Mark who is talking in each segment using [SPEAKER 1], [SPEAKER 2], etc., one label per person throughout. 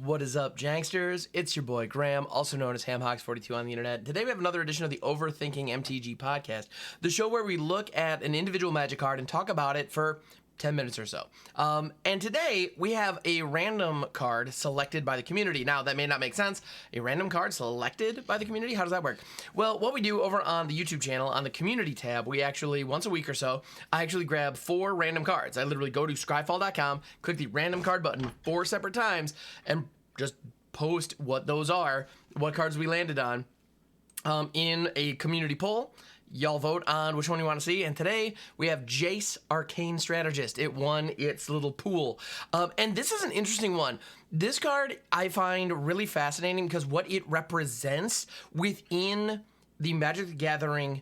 [SPEAKER 1] What is up, Janksters? It's your boy Graham, also known as HamHawks42 on the internet. Today we have another edition of the Overthinking MTG podcast, the show where we look at an individual Magic card and talk about it for 10 minutes or so. And today we have a random card selected by the community. Now, that may not make sense. A random card selected by the community? How does that work? Well, what we do over on the YouTube channel, on the community tab, we actually, once a week or so, I actually grab 4 random cards. I literally go to scryfall.com, click the random card button 4 separate times, and just post what those are, what cards we landed on, in a community poll. Y'all vote on which one you want to see, and today we have Jace, Arcane Strategist. It won its little pool. And this is an interesting one. This card I find really fascinating because what it represents within the Magic the Gathering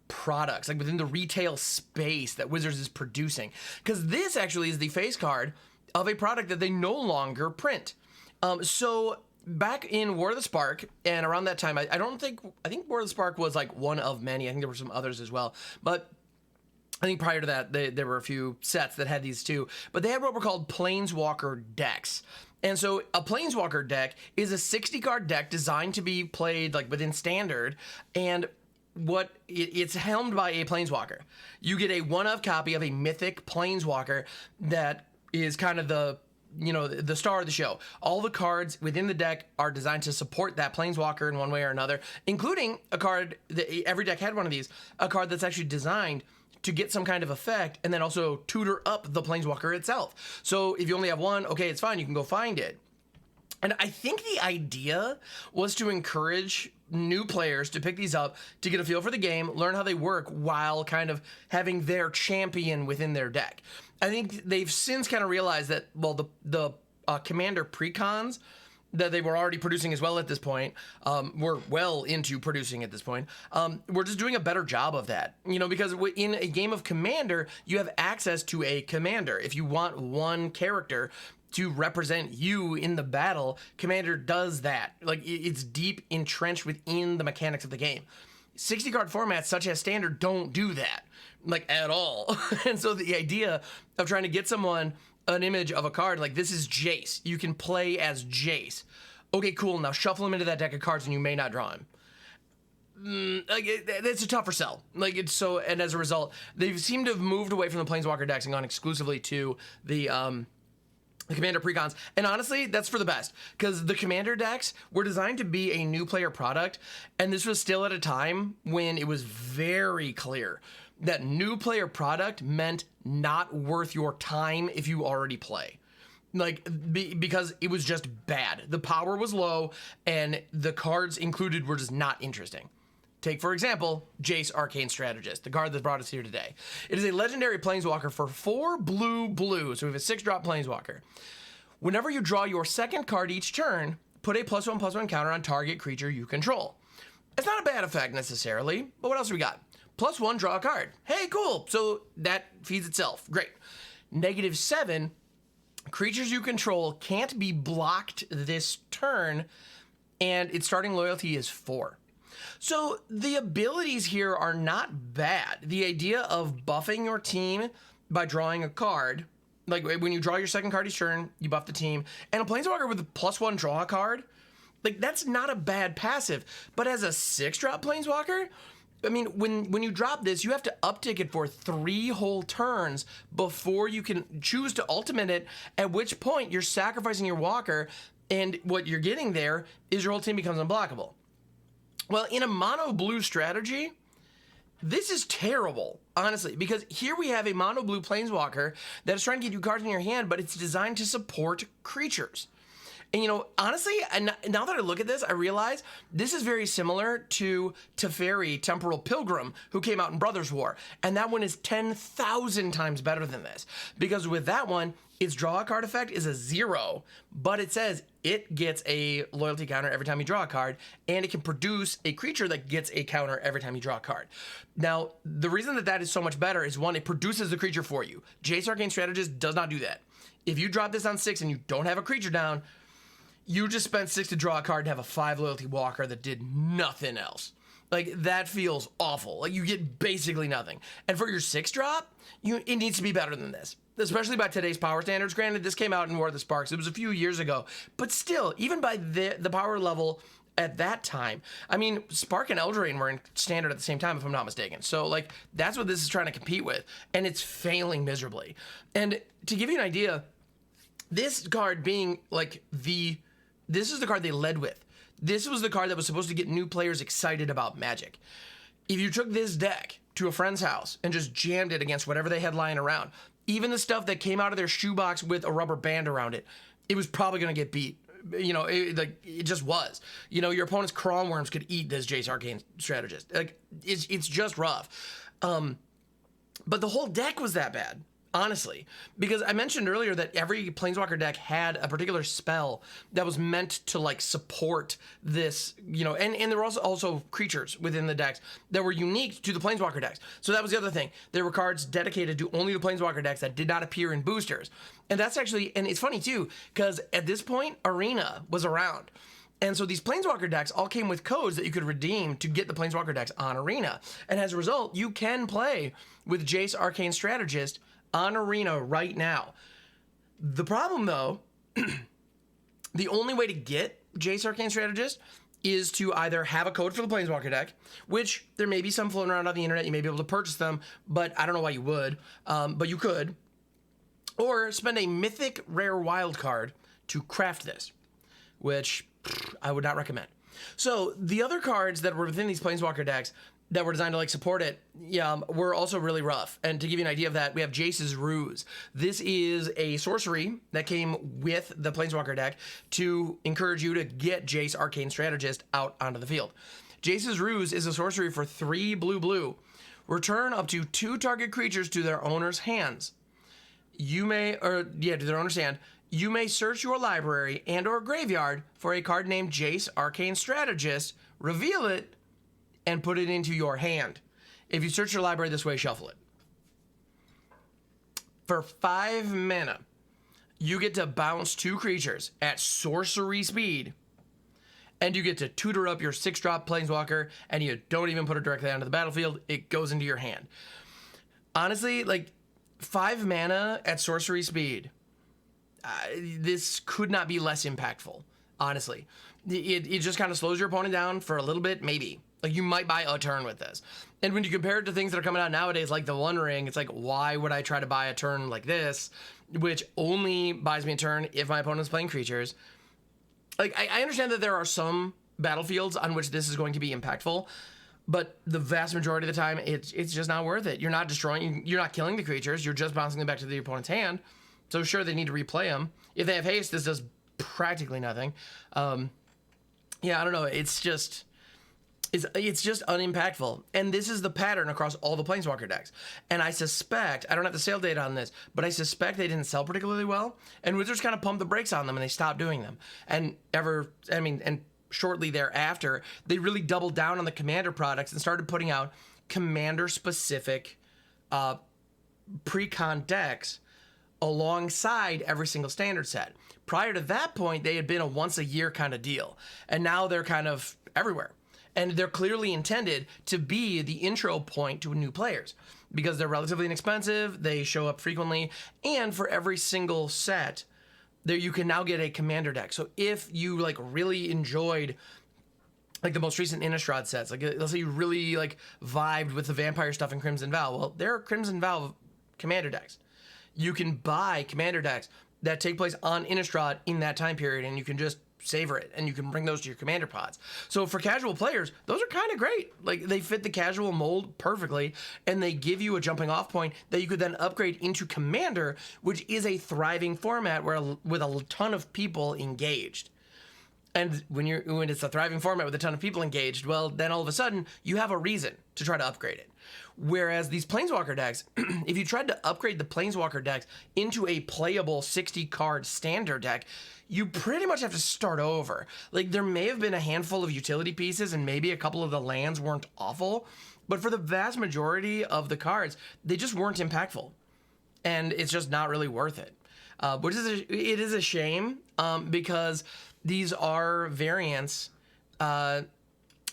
[SPEAKER 1] products, like within the retail space that Wizards is producing. Because this actually is the face card of a product that they no longer print. So back in War of the Spark, and around that time, I think War of the Spark was like one of many. I think there were some others as well. But I think prior to that, there were a few sets that had these too. But they had what were called Planeswalker Decks. And so a Planeswalker deck is a 60-card deck designed to be played like within Standard, and it's helmed by a Planeswalker. You get a one-of copy of a mythic Planeswalker that is kind of the star of the show. All the cards within the deck are designed to support that Planeswalker in one way or another, including a card that every deck had one of these, a card that's actually designed to get some kind of effect and then also tutor up the Planeswalker itself. So if you only have one, okay, it's fine, you can go find it. And I think the idea was to encourage new players to pick these up, to get a feel for the game, learn how they work, while kind of having their champion within their deck. I think they've since kind of realized that, well, the Commander precons that they were already producing as well at this point, we're well into producing at this point, we're just doing a better job of that. Because in a game of Commander, you have access to a commander. If you want one character to represent you in the battle, Commander does that. Like, it's deep entrenched within the mechanics of the game. 60-card formats such as Standard don't do that, like, at all. And so the idea of trying to get someone an image of a card, like, this is Jace. You can play as Jace. Okay, cool, now shuffle him into that deck of cards and you may not draw him. It's a tougher sell. And as a result, they seem to have moved away from the Planeswalker decks and gone exclusively to the Commander precons. And honestly, that's for the best, because the Commander decks were designed to be a new player product, and this was still at a time when it was very clear that new player product meant not worth your time if you already play. Because it was just bad. The power was low, and the cards included were just not interesting. Take, for example, Jace, Arcane Strategist, the card that brought us here today. It is a legendary Planeswalker for 4 blue, so we have a 6-drop Planeswalker. Whenever you draw your second card each turn, put a +1/+1 counter on target creature you control. It's not a bad effect necessarily, but what else do we got? +1, draw a card. Hey, cool, so that feeds itself, great. -7, creatures you control can't be blocked this turn, and its starting loyalty is 4. So the abilities here are not bad. The idea of buffing your team by drawing a card, like when you draw your second card each turn, you buff the team, and a Planeswalker with a +1 draw a card, like, that's not a bad passive. But as a 6-drop Planeswalker, I mean, when you drop this, you have to uptick it for 3 whole turns before you can choose to ultimate it, at which point you're sacrificing your walker, and what you're getting there is your whole team becomes unblockable. Well, in a mono blue strategy, this is terrible, honestly, because here we have a mono blue Planeswalker that is trying to get you cards in your hand, but it's designed to support creatures. And, honestly, now that I look at this, I realize this is very similar to Teferi, Temporal Pilgrim, who came out in Brothers War. And that one is 10,000 times better than this. Because with that one, its draw a card effect is a 0, but it says it gets a loyalty counter every time you draw a card, and it can produce a creature that gets a counter every time you draw a card. Now, the reason that is so much better is, one, it produces the creature for you. Jace, Arcane Strategist does not do that. If you drop this on 6 and you don't have a creature down, you just spent 6 to draw a card and have a 5 loyalty walker that did nothing else. Like, that feels awful. Like, you get basically nothing. And for your 6-drop, it needs to be better than this, especially by today's power standards. Granted, this came out in War of the Sparks. It was a few years ago. But still, even by the power level at that time, I mean, Spark and Eldraine were in standard at the same time, if I'm not mistaken. So, like, that's what this is trying to compete with. And it's failing miserably. And to give you an idea, this card being, like, this is the card they led with. This was the card that was supposed to get new players excited about Magic. If you took this deck to a friend's house and just jammed it against whatever they had lying around, even the stuff that came out of their shoebox with a rubber band around it, it was probably going to get beat. You know, it just was. You know, your opponent's Crawl Worms could eat this Jace Arcane Strategist. Like, it's just rough. But the whole deck was that bad, honestly, because I mentioned earlier that every Planeswalker deck had a particular spell that was meant to, like, support this, you know, and there were also creatures within the decks that were unique to the Planeswalker decks. So that was the other thing. There were cards dedicated to only the Planeswalker decks that did not appear in boosters. And that's actually, and it's funny too, because at this point, Arena was around. And so these Planeswalker decks all came with codes that you could redeem to get the Planeswalker decks on Arena. And as a result, you can play with Jace Arcane Strategist on Arena right now. The problem, though, the only way to get Jace Arcane Strategist is to either have a code for the Planeswalker deck, which there may be some floating around on the internet. You may be able to purchase them, but I don't know why you would, but you could. Or spend a mythic rare wild card to craft this, which I would not recommend. So the other cards that were within these Planeswalker decks that were designed to, like, support it, were also really rough. And to give you an idea of that, we have Jace's Ruse. This is a sorcery that came with the Planeswalker deck to encourage you to get Jace Arcane Strategist out onto the field. Jace's Ruse is a sorcery for 3 blue. Return up to 2 target creatures to their owner's hands. To their owner's hand. You may search your library and or graveyard for a card named Jace Arcane Strategist, reveal it, and put it into your hand. If you search your library this way, shuffle it. For 5 mana, you get to bounce 2 creatures at sorcery speed, and you get to tutor up your 6-drop Planeswalker, and you don't even put it directly onto the battlefield. It goes into your hand. Honestly, like, 5 mana at sorcery speed, this could not be less impactful, honestly. It just kind of slows your opponent down for a little bit, maybe. Like, you might buy a turn with this. And when you compare it to things that are coming out nowadays, like the One Ring, it's like, why would I try to buy a turn like this, which only buys me a turn if my opponent's playing creatures? Like, I understand that there are some battlefields on which this is going to be impactful, but the vast majority of the time, it's just not worth it. You're not destroying, you're not killing the creatures, you're just bouncing them back to the opponent's hand. So sure, they need to replay them. If they have haste, this does practically nothing. I don't know. It's just unimpactful. And this is the pattern across all the Planeswalker decks. And I suspect, I don't have the sale data on this, but I suspect they didn't sell particularly well. And Wizards kind of pumped the brakes on them and they stopped doing them. And shortly thereafter, they really doubled down on the Commander products and started putting out Commander-specific pre-con decks alongside every single standard set. Prior to that point, they had been a once-a-year kind of deal. And now they're kind of everywhere. And they're clearly intended to be the intro point to new players because they're relatively inexpensive, they show up frequently, and for every single set, there you can now get a Commander deck. So if you, like, really enjoyed, like, the most recent Innistrad sets, like, let's say you really, like, vibed with the vampire stuff in Crimson Vow, well, there are Crimson Vow Commander decks. You can buy Commander decks that take place on Innistrad in that time period, and you can just savor it, and you can bring those to your Commander pods. So for casual players, those are kind of great. Like, they fit the casual mold perfectly, and they give you a jumping off point that you could then upgrade into Commander, which is a thriving format with a ton of people engaged. And when it's a thriving format with a ton of people engaged, well, then all of a sudden you have a reason to try to upgrade it. Whereas these Planeswalker decks, if you tried to upgrade the Planeswalker decks into a playable 60-card standard deck, you pretty much have to start over. Like, there may have been a handful of utility pieces and maybe a couple of the lands weren't awful, but for the vast majority of the cards, they just weren't impactful. And it's just not really worth it. It is a shame because these are variants.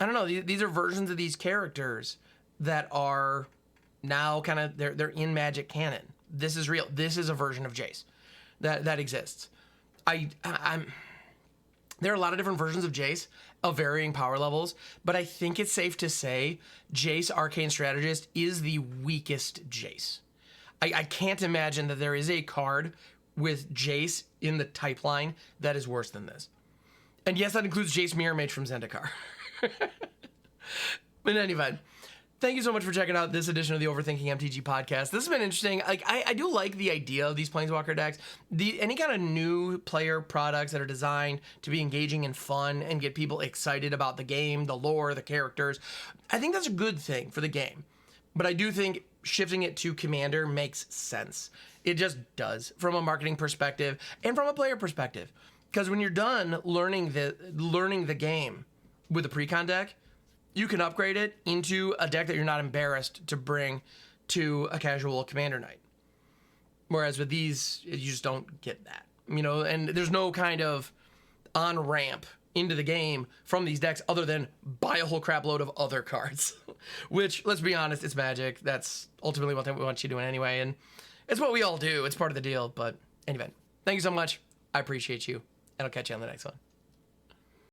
[SPEAKER 1] I don't know. These are versions of these characters that are now kind of they're in Magic canon. This is real. This is a version of Jace that exists. I'm there are a lot of different versions of Jace of varying power levels, but I think it's safe to say Jace Arcane Strategist is the weakest Jace. I can't imagine that there is a card with Jace in the type line that is worse than this. And yes, that includes Jace Mirror Mage from Zendikar. In any event, thank you so much for checking out this edition of the Overthinking MTG podcast. This has been interesting. Like I do like the idea of these Planeswalker decks. Any kind of new player products that are designed to be engaging and fun and get people excited about the game, the lore, the characters. I think that's a good thing for the game. But I do think shifting it to Commander makes sense. It just does from a marketing perspective and from a player perspective. Because when you're done learning the game with a precon deck, you can upgrade it into a deck that you're not embarrassed to bring to a casual Commander night. Whereas with these, you just don't get that. And there's no kind of on-ramp into the game from these decks other than buy a whole crap load of other cards. Which, let's be honest, it's Magic. That's ultimately what we want you doing anyway. And it's what we all do. It's part of the deal. But anyway, thank you so much. I appreciate you. And I'll catch you on the next one.